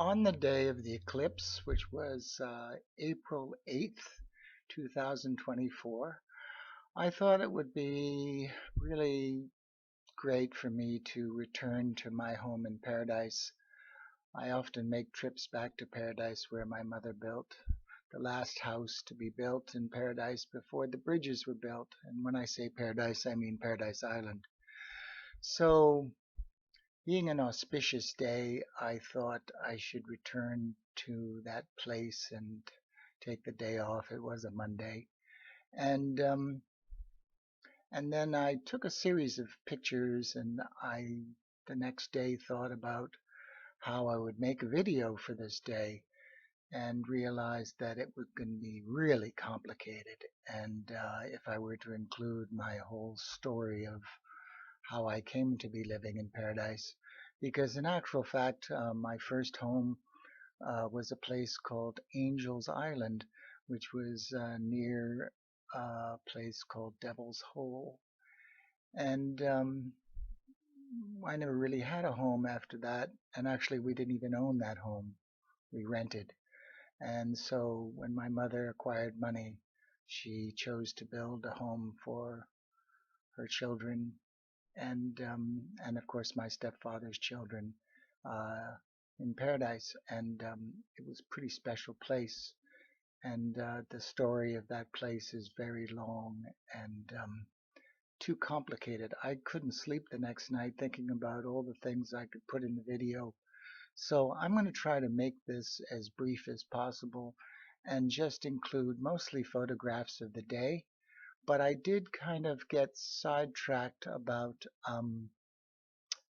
On the day of the eclipse, which was April 8th, 2024, I thought it would be really great for me to return to my home in Paradise. I often make trips back to Paradise where my mother built the last house to be built in Paradise before the bridges were built. And when I say Paradise, I mean Paradise Island. So, being an auspicious day, I thought I should return to that place and take the day off. It was a Monday. And and then I took a series of pictures, and I the next day thought about how I would make a video for this day, and realized that it was going to be really complicated. And if I were to include my whole story of how I came to be living in Paradise, because in actual fact, my first home was a place called Angel's Island, which was near a place called Devil's Hole. And I never really had a home after that. And actually, we didn't even own that home. We rented. And so when my mother acquired money, she chose to build a home for her children and of course my stepfather's children uh, in Paradise. And it was a pretty special place. And the story of that place is very long and too complicated. I couldn't sleep the next night thinking about all the things I could put in the video. So I'm going to try to make this as brief as possible and just include mostly photographs of the day. But I did kind of get sidetracked about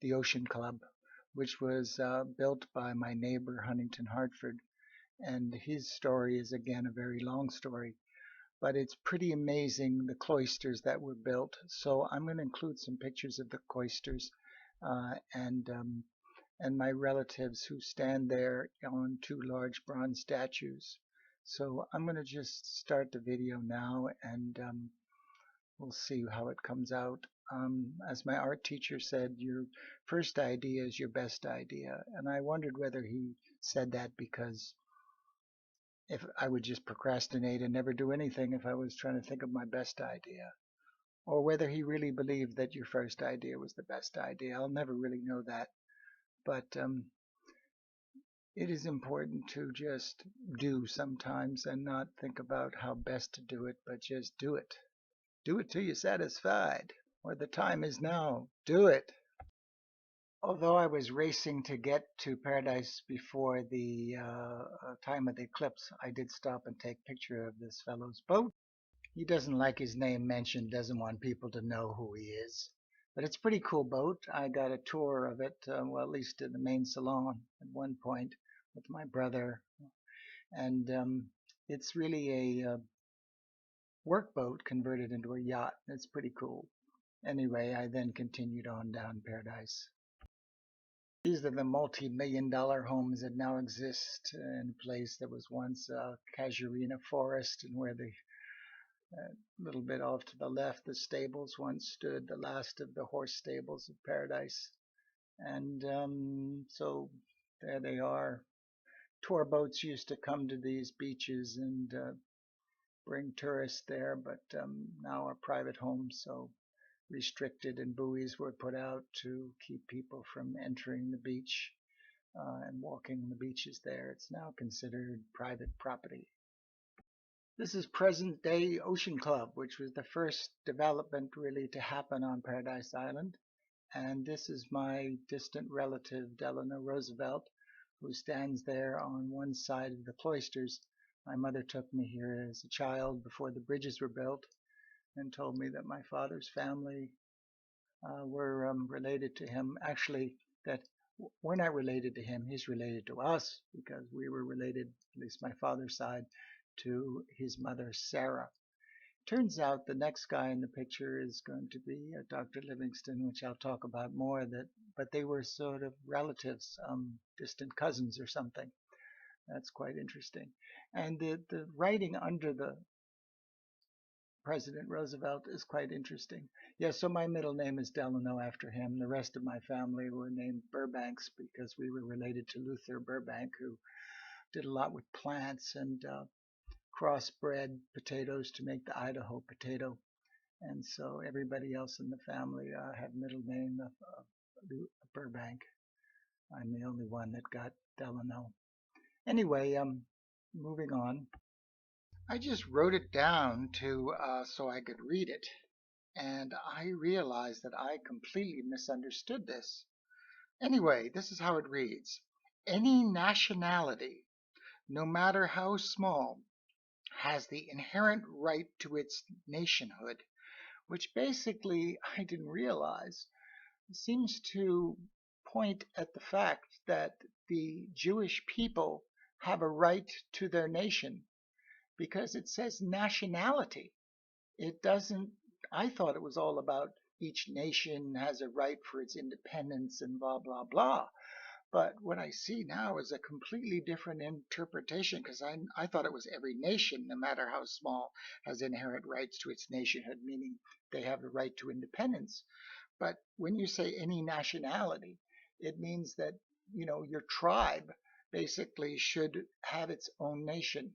the Ocean Club, which was built by my neighbor Huntington Hartford. And his story is again a very long story, but it's pretty amazing the cloisters that were built. So I'm going to include some pictures of the cloisters uh, and um, and my relatives who stand there on two large bronze statues. So I'm going to just start the video now, and we'll see how it comes out. As my art teacher said, your first idea is your best idea. And I wondered whether he said that because if I would just procrastinate and never do anything if I was trying to think of my best idea, or whether he really believed that your first idea was the best idea. I'll never really know that. But it is important to just do sometimes and not think about how best to do it, but just do it. Do it till you're satisfied, or the time is now. Do it. Although I was racing to get to Paradise before the time of the eclipse, I did stop and take a picture of this fellow's boat. He doesn't like his name mentioned, doesn't want people to know who he is. But it's a pretty cool boat. I got a tour of it, well, at least in the main salon at one point with my brother. And it's really a work boat converted into a yacht. It's pretty cool. Anyway, I then continued on down Paradise. These are the multi-million-dollar homes that now exist in a place that was once a casuarina forest, and where the little bit off to the left, the stables once stood, the last of the horse stables of Paradise. And so there they are. Tour boats used to come to these beaches and bring tourists there, but now are private homes, so restricted, and buoys were put out to keep people from entering the beach and walking the beaches there. It's now considered private property. This is present day Ocean Club, which was the first development really to happen on Paradise Island. And this is my distant relative, Delano Roosevelt, who stands there on one side of the cloisters. My mother took me here as a child before the bridges were built and told me that my father's family were related to him. Actually, that we're not related to him. He's related to us because we were related, at least my father's side, to his mother, Sarah. Turns out the next guy in the picture is going to be Dr. Livingston, which I'll talk about more. But they were sort of relatives, distant cousins or something. That's quite interesting. And the writing under the President Roosevelt is quite interesting. Yeah, so my middle name is Delano after him. The rest of my family were named Burbanks because we were related to Luther Burbank, who did a lot with plants and crossbred potatoes to make the Idaho potato. And so everybody else in the family had middle name of Burbank. I'm the only one that got Delano. Anyway, moving on. I just wrote it down to so I could read it, and I realized that I completely misunderstood this. Anyway, this is how it reads. Any nationality, no matter how small, has the inherent right to its nationhood, which basically I didn't realize seems to point at the fact that the Jewish people have a right to their nation because it says nationality. It doesn't, I thought it was all about each nation has a right for its independence and blah, blah, blah. But what I see now is a completely different interpretation because I thought it was every nation, no matter how small, has inherent rights to its nationhood, meaning they have the right to independence. But when you say any nationality, it means that, your tribe basically should have its own nation.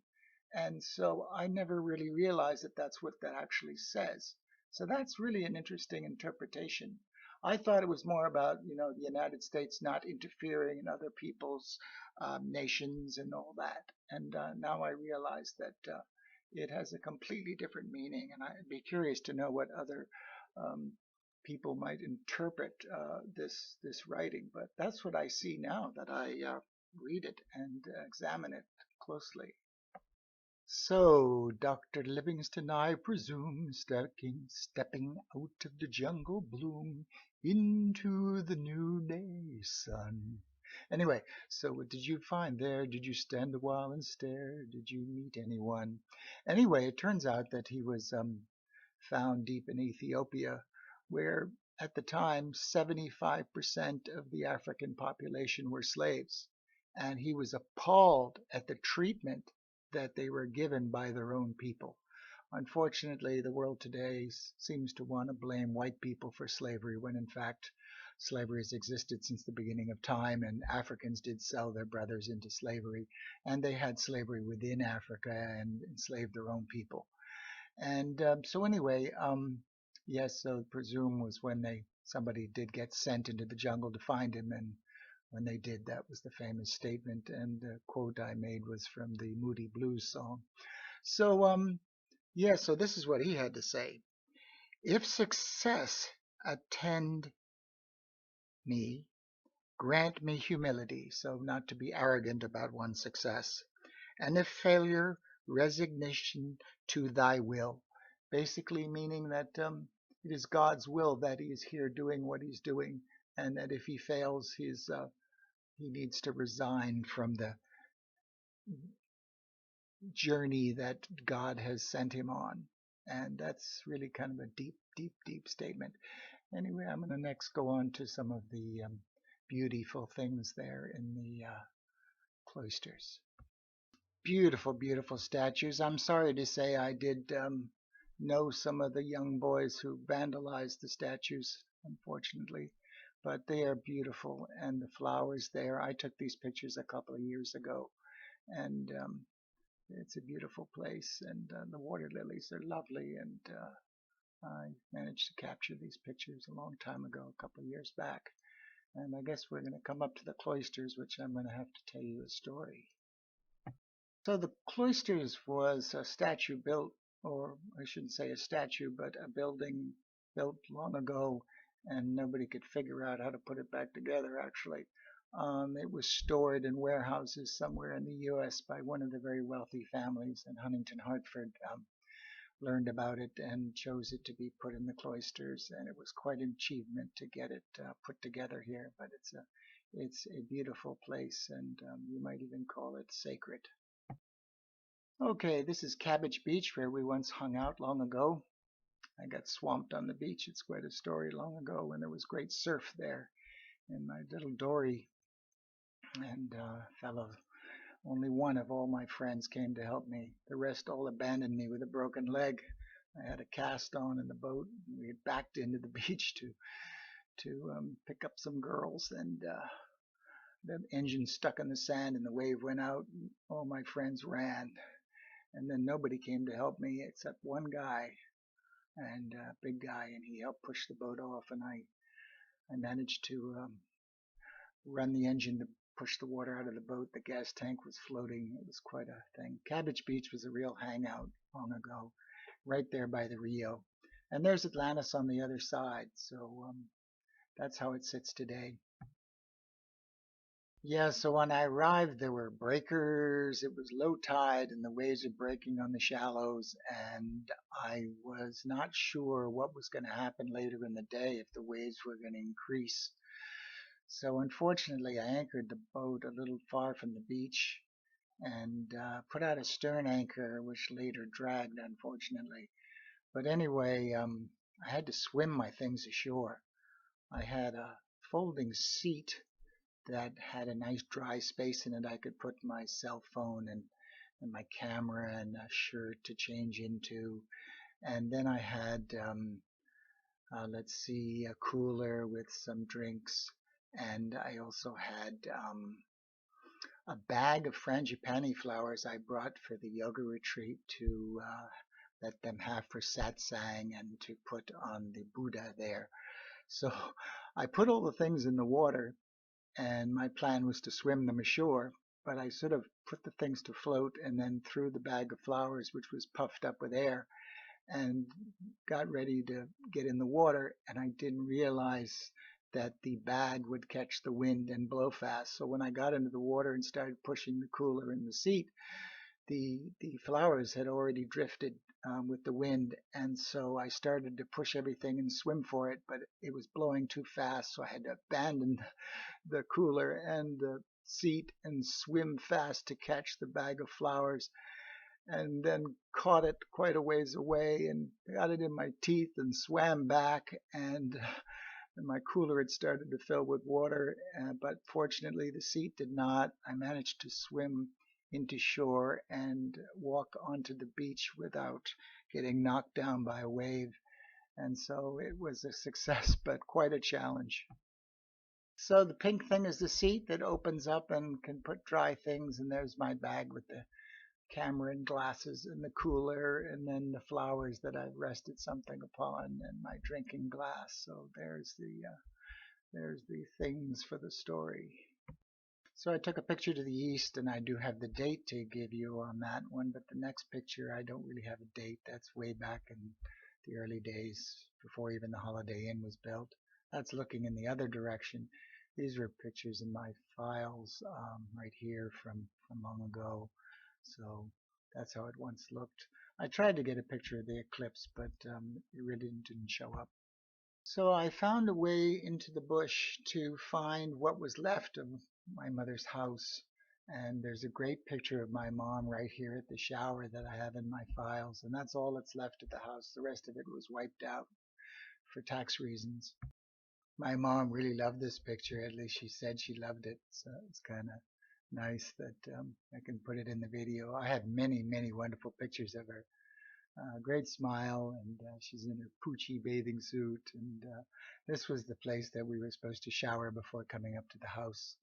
And so I never really realized that that's what that actually says. So that's really an interesting interpretation. I thought it was more about, the United States not interfering in other people's nations and all that. And now I realize that it has a completely different meaning. And I'd be curious to know what other um, people might interpret this writing. But that's what I see now that I read it and examine it closely. So, Dr. Livingston, I presume, stepping out of the jungle bloom into the new day sun. Anyway, so what did you find there? Did you stand a while and stare? Did you meet anyone? Anyway, it turns out that he was found deep in Ethiopia, where at the time 75% of the African population were slaves. And he was appalled at the treatment that they were given by their own people. Unfortunately, the world today seems to want to blame white people for slavery when in fact slavery has existed since the beginning of time and Africans did sell their brothers into slavery and they had slavery within Africa and enslaved their own people. And so anyway, yes, so presume was when somebody did get sent into the jungle to find him, and when they did, that was the famous statement. And the quote I made was from the Moody Blues song. So yeah, so this is what he had to say. If success attend me, grant me humility, so not to be arrogant about one's success. And if failure, resignation to thy will. Basically meaning that it is God's will that he is here doing what he's doing, and that if he fails, he needs to resign from the journey that God has sent him on. And that's really kind of a deep, deep, deep statement. Anyway, I'm going to next go on to some of the beautiful things there in the cloisters. Beautiful, beautiful statues. I'm sorry to say I did know some of the young boys who vandalized the statues, unfortunately, but they are beautiful. And the flowers there, I took these pictures a couple of years ago, and it's a beautiful place. And the water lilies are lovely. And I managed to capture these pictures a long time ago, a couple of years back. And I guess we're going to come up to the cloisters, which I'm going to have to tell you a story. So the cloisters was a statue built, or I shouldn't say a statue, but a building built long ago, and nobody could figure out how to put it back together, actually. It was stored in warehouses somewhere in the U.S. by one of the very wealthy families, and Huntington Hartford learned about it and chose it to be put in the cloisters, and it was quite an achievement to get it put together here, but it's a beautiful place, and you might even call it sacred. Okay, this is Cabbage Beach, where we once hung out long ago. I got swamped on the beach. It's quite a story long ago when there was great surf there. And my little dory and fellow, only one of all my friends came to help me. The rest all abandoned me with a broken leg. I had a cast on in the boat. And we had backed into the beach to pick up some girls, and the engine stuck in the sand, and the wave went out. And all my friends ran, and then nobody came to help me except one guy, and big guy, and he helped push the boat off, and I managed to run the engine to push the water out of the boat. The gas tank was floating. It was quite a thing. Cabbage Beach was a real hangout long ago, right there by the Rio. And there's Atlantis on the other side. So that's how it sits today. Yeah, so when I arrived, there were breakers. It was low tide, and the waves were breaking on the shallows. And I was not sure what was going to happen later in the day, if the waves were going to increase. So unfortunately, I anchored the boat a little far from the beach and put out a stern anchor, which later dragged, unfortunately. But anyway, I had to swim my things ashore. I had a folding seat that had a nice dry space in it. I could put my cell phone and my camera and a shirt to change into. And then I had, let's see, a cooler with some drinks. And I also had a bag of frangipani flowers I brought for the yoga retreat to let them have for satsang and to put on the Buddha there. So I put all the things in the water, and my plan was to swim them ashore, but I sort of put the things to float and then threw the bag of flowers, which was puffed up with air, and got ready to get in the water, and I didn't realize that the bag would catch the wind and blow fast. So when I got into the water and started pushing the cooler in the seat, the flowers had already drifted with the wind, and so I started to push everything and swim for it, but it was blowing too fast, so I had to abandon the cooler and the seat and swim fast to catch the bag of flowers, and then caught it quite a ways away and got it in my teeth and swam back, and my cooler had started to fill with water, but fortunately the seat did not. I managed to swim into shore and walk onto the beach without getting knocked down by a wave. And so it was a success, but quite a challenge. So the pink thing is the seat that opens up and can put dry things. And there's my bag with the camera and glasses and the cooler, and then the flowers that I've rested something upon, and my drinking glass. So there's the things for the story. So I took a picture to the east, and I do have the date to give you on that one, but the next picture I don't really have a date. That's way back in the early days before even the Holiday Inn was built. That's looking in the other direction. These were pictures in my files right here from long ago. So that's how it once looked. I tried to get a picture of the eclipse, but it really didn't show up. So I found a way into the bush to find what was left of my mother's house. And there's a great picture of my mom right here at the shower that I have in my files. And that's all that's left of the house. The rest of it was wiped out for tax reasons. My mom really loved this picture. At least she said she loved it. So it's kind of nice that I can put it in the video. I have many, many wonderful pictures of her. Great smile, and she's in her Poochie bathing suit. And this was the place that we were supposed to shower before coming up to the house.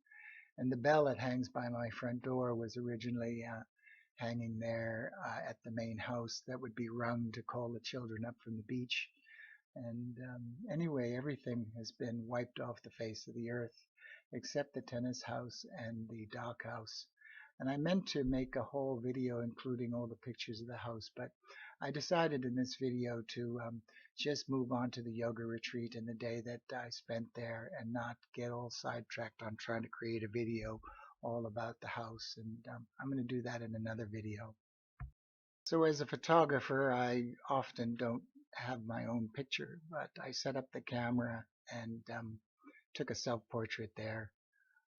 And the bell that hangs by my front door was originally hanging there at the main house that would be rung to call the children up from the beach. And anyway, everything has been wiped off the face of the earth except the tennis house and the dock house. And I meant to make a whole video including all the pictures of the house, but I decided in this video to just move on to the yoga retreat and the day that I spent there, and not get all sidetracked on trying to create a video all about the house. And I'm going to do that in another video. So as a photographer, I often don't have my own picture, but I set up the camera and took a self-portrait there.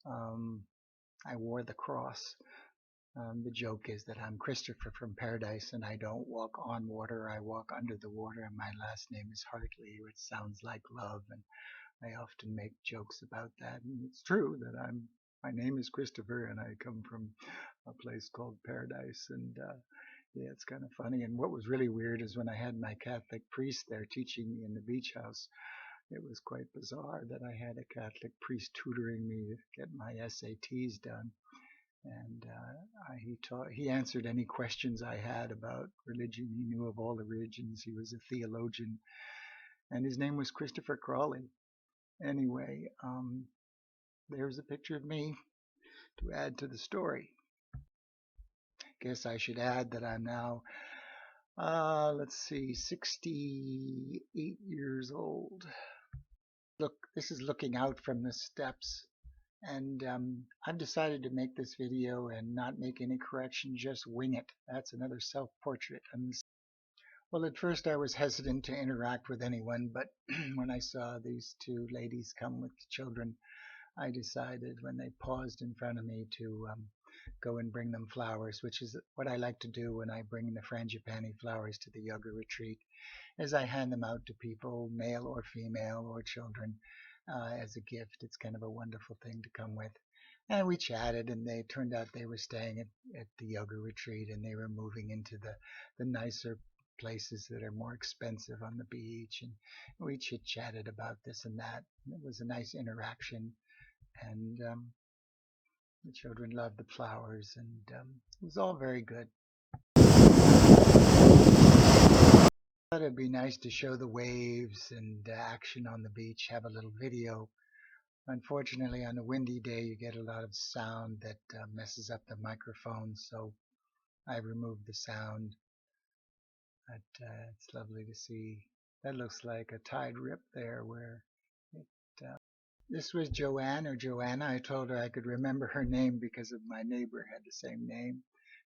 I wore the cross. The joke is that I'm Christopher from Paradise, and I don't walk on water, I walk under the water, and my last name is Hartley, which sounds like love, and I often make jokes about that. And it's true that my name is Christopher, and I come from a place called Paradise, and Yeah, it's kind of funny. And what was really weird is when I had my Catholic priest there teaching me in the beach house, it was quite bizarre that I had a Catholic priest tutoring me to get my SATs done. And he answered any questions I had about religion. He knew of all the religions. He was a theologian, and his name was Christopher Crawley. Anyway, there's a picture of me to add to the story. Guess I should add that I'm now, let's see, 68 years old. Look, this is looking out from the steps. And I've decided to make this video and not make any correction, just wing it. That's another self-portrait. Well, at first I was hesitant to interact with anyone, but when I saw these two ladies come with children, I decided when they paused in front of me to go and bring them flowers, which is what I like to do when I bring the frangipani flowers to the yoga retreat, as I hand them out to people, male or female or children, as a gift. It's kind of a wonderful thing to come with. And we chatted, and they turned out they were staying at the yoga retreat, and they were moving into the nicer places that are more expensive on the beach. And we chit-chatted about this and that. It was a nice interaction, and the children loved the flowers, and it was all very good. I thought it'd be nice to show the waves and action on the beach, have a little video. Unfortunately, on a windy day, you get a lot of sound that messes up the microphone, so I removed the sound. But it's lovely to see. That looks like a tide rip there where it, this was Joanne or Joanna. I told her I could remember her name because of my neighbor had the same name.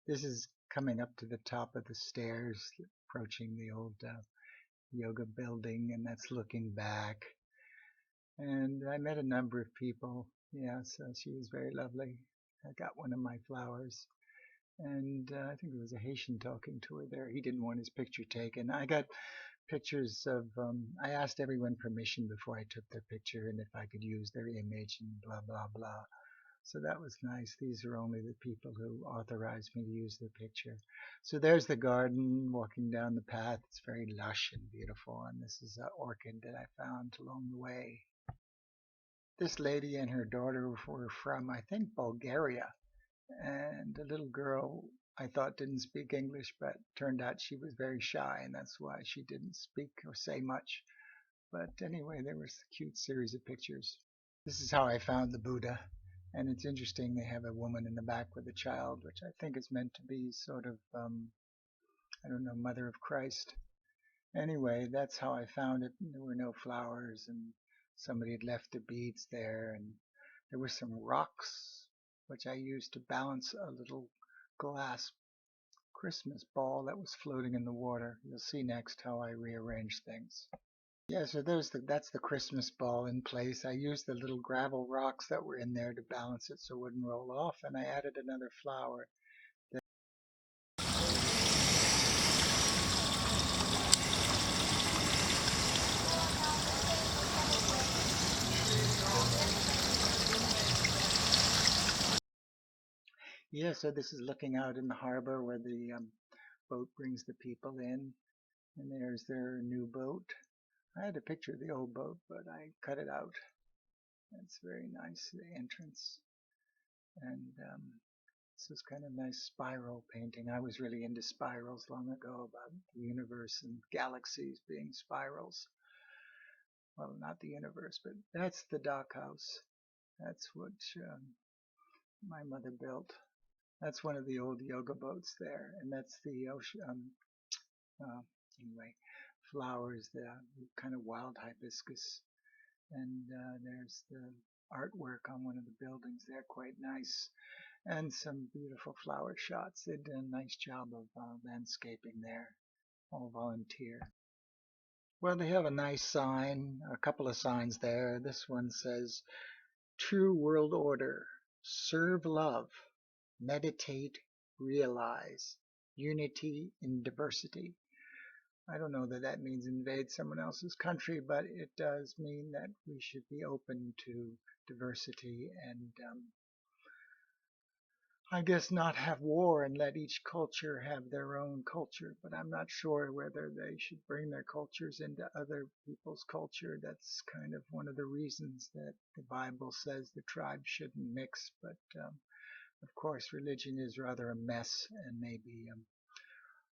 This is coming up to the top of the stairs, approaching the old yoga building, and that's looking back. And I met a number of people. Yeah, so she was very lovely. I got one of my flowers. And I think there was a Haitian talking to her there. He didn't want his picture taken. I got pictures of, I asked everyone permission before I took their picture and if I could use their image and blah, blah, blah. So that was nice. These are only the people who authorized me to use their picture. So there's the garden, walking down the path. It's very lush and beautiful. And this is an orchid that I found along the way. This lady and her daughter were from, I think, Bulgaria. And the little girl, I thought, didn't speak English, but turned out she was very shy, and that's why she didn't speak or say much. But anyway, there was a cute series of pictures. This is how I found the Buddha. And it's interesting, they have a woman in the back with a child, which I think is meant to be sort of, I don't know, Mother of Christ. Anyway, that's how I found it. There were no flowers, and somebody had left the beads there, and there were some rocks which I used to balance a little glass Christmas ball that was floating in the water. You'll see next how I rearrange things. Yeah, so that's the Christmas ball in place. I used the little gravel rocks that were in there to balance it so it wouldn't roll off, and I added another flower. Yeah, so this is looking out in the harbor where the boat brings the people in, and there's their new boat. I had a picture of the old boat, but I cut it out. It's very nice, the entrance. And this is kind of nice spiral painting. I was really into spirals long ago, about the universe and galaxies being spirals. Well, not the universe, but that's the dock house. That's what my mother built. That's one of the old yoga boats there, and that's the ocean. Anyway, flowers, the kind of wild hibiscus, and there's the artwork on one of the buildings there, quite nice, and some beautiful flower shots. They did a nice job of landscaping there, all volunteer. Well, they have a nice sign, a couple of signs there. This one says, True World Order, serve love, meditate, realize, unity in diversity. I don't know that that means invade someone else's country, but it does mean that we should be open to diversity. And I guess, not have war and let each culture have their own culture, but I'm not sure whether they should bring their cultures into other people's culture. That's kind of one of the reasons that the Bible says the tribes shouldn't mix. But of course, religion is rather a mess, and maybe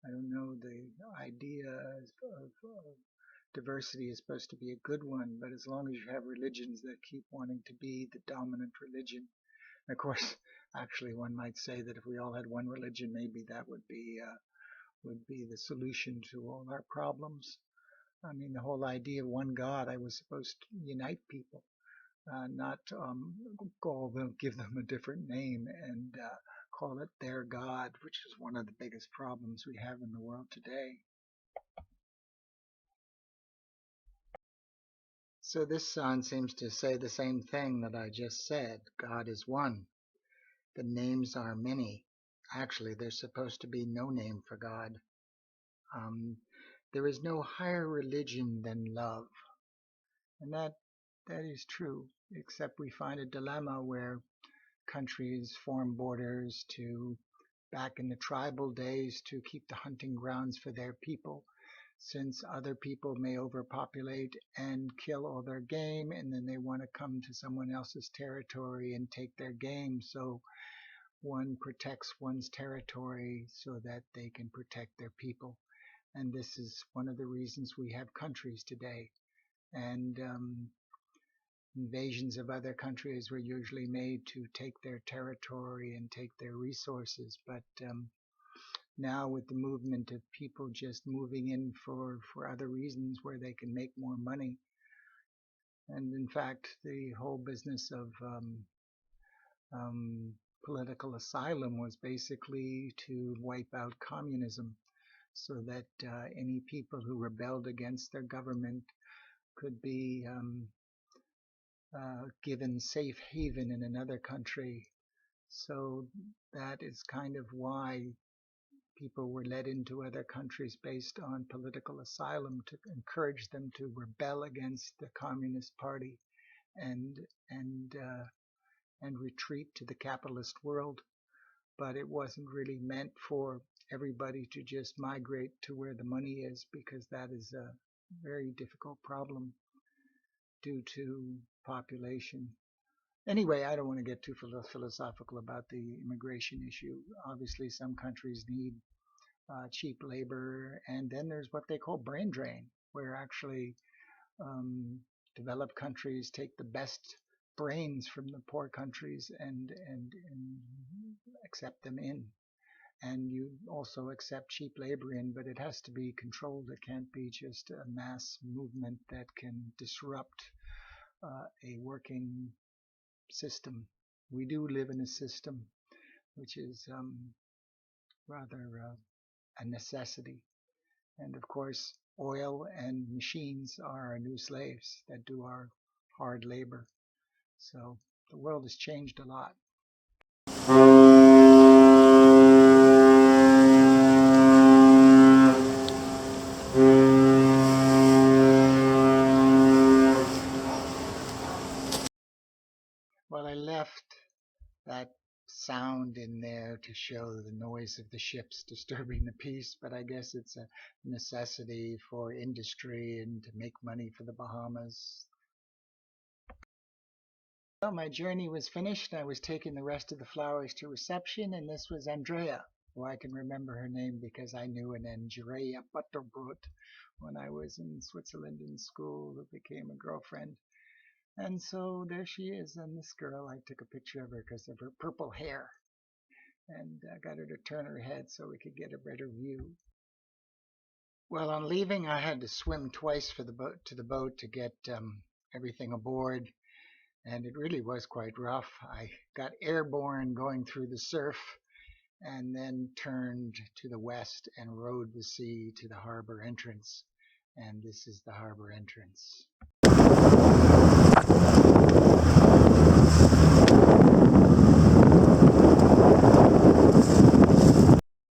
I don't know, the idea of diversity is supposed to be a good one, but as long as you have religions that keep wanting to be the dominant religion, of course, actually, one might say that if we all had one religion, maybe that would be the solution to all our problems. I mean, the whole idea of one God, I was supposed to unite people, not call them, give them a different name, and call it their God, which is one of the biggest problems we have in the world today. So this song seems to say the same thing that I just said. God is one. The names are many. Actually, there's supposed to be no name for God. There is no higher religion than love. And that is true, except we find a dilemma where countries form borders to, back in the tribal days, to keep the hunting grounds for their people, since other people may overpopulate and kill all their game, and then they want to come to someone else's territory and take their game. So one protects one's territory so that they can protect their people. And this is one of the reasons we have countries today. And invasions of other countries were usually made to take their territory and take their resources. But now with the movement of people just moving in for other reasons where they can make more money, and in fact the whole business of political asylum was basically to wipe out communism, so that any people who rebelled against their government could be given safe haven in another country. So that is kind of why people were led into other countries based on political asylum, to encourage them to rebel against the Communist Party and retreat to the capitalist world. But it wasn't really meant for everybody to just migrate to where the money is, because that is a very difficult problem due to population. Anyway, I don't want to get too philosophical about the immigration issue. Obviously, some countries need cheap labor, and then there's what they call brain drain, where actually developed countries take the best brains from the poor countries and accept them in. And you also accept cheap labor in, but it has to be controlled. It can't be just a mass movement that can disrupt a working system. We do live in a system which is rather a necessity. And of course, oil and machines are our new slaves that do our hard labor. So the world has changed a lot. Well, I left that sound in there to show the noise of the ships disturbing the peace, but I guess it's a necessity for industry and to make money for the Bahamas. Well, my journey was finished. I was taking the rest of the flowers to reception, and this was Andrea. Well, I can remember her name because I knew an Andrea Butterbrot when I was in Switzerland in school, who became a girlfriend. And so there she is, and this girl, I took a picture of her because of her purple hair, and got her to turn her head so we could get a better view. Well, on leaving, I had to swim twice for the boat to get everything aboard, and it really was quite rough. I got airborne going through the surf, and then turned to the west and rode the sea to the harbor entrance. And this is the harbor entrance.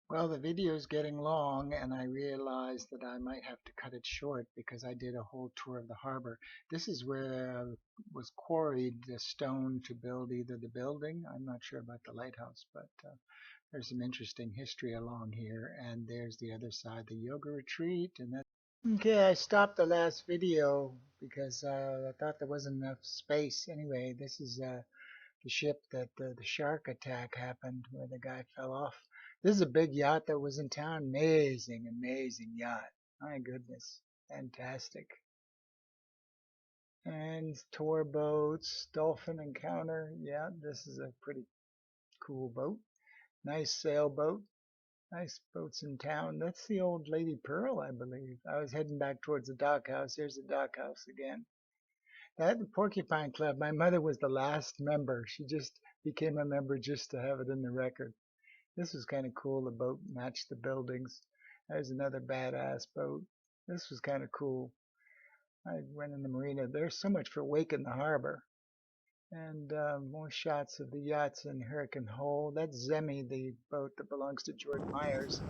Well, the video is getting long, and I realized that I might have to cut it short because I did a whole tour of the harbor. This is where was quarried the stone to build either the building. I'm not sure about the lighthouse, but there's some interesting history along here. And there's the other side, the yoga retreat, and that. Okay, I stopped the last video because I thought there wasn't enough space. Anyway, this is the ship that the shark attack happened where the guy fell off. This is a big yacht that was in town. Amazing, amazing yacht. My goodness. Fantastic. And tour boats, dolphin encounter. Yeah, this is a pretty cool boat. Nice sailboat. Nice boats in town. That's the old Lady Pearl, I believe. I was heading back towards the dock house. Here's the dock house again. At the Porcupine Club, my mother was the last member. She just became a member just to have it in the record. This was kind of cool. The boat matched the buildings. There's another badass boat. This was kind of cool. I went in the marina. There's so much for wake in the harbor. And more shots of the yachts in Hurricane Hole. That's Zemi, the boat that belongs to George Myers.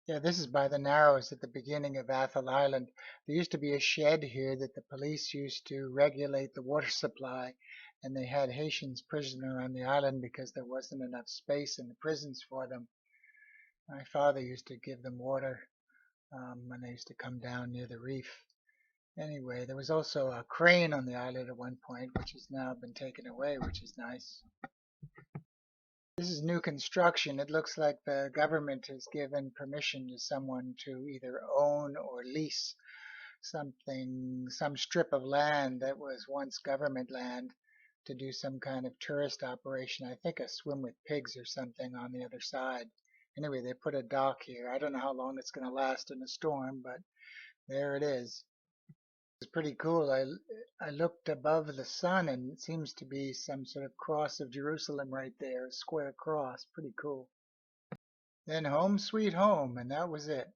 Yeah, this is by the Narrows at the beginning of Athol Island. There used to be a shed here that the police used to regulate the water supply, and they had Haitians prisoner on the island because there wasn't enough space in the prisons for them. My father used to give them water when they used to come down near the reef. Anyway, there was also a crane on the island at one point, which has now been taken away, which is nice. This is new construction. It looks like the government has given permission to someone to either own or lease something, some strip of land that was once government land to do some kind of tourist operation. I think a swim with pigs or something on the other side. Anyway, they put a dock here. I don't know how long it's going to last in a storm, but there it is. It's pretty cool. I looked above the sun and it seems to be some sort of cross of Jerusalem right there, a square cross. Pretty cool. Then home sweet home, and that was it.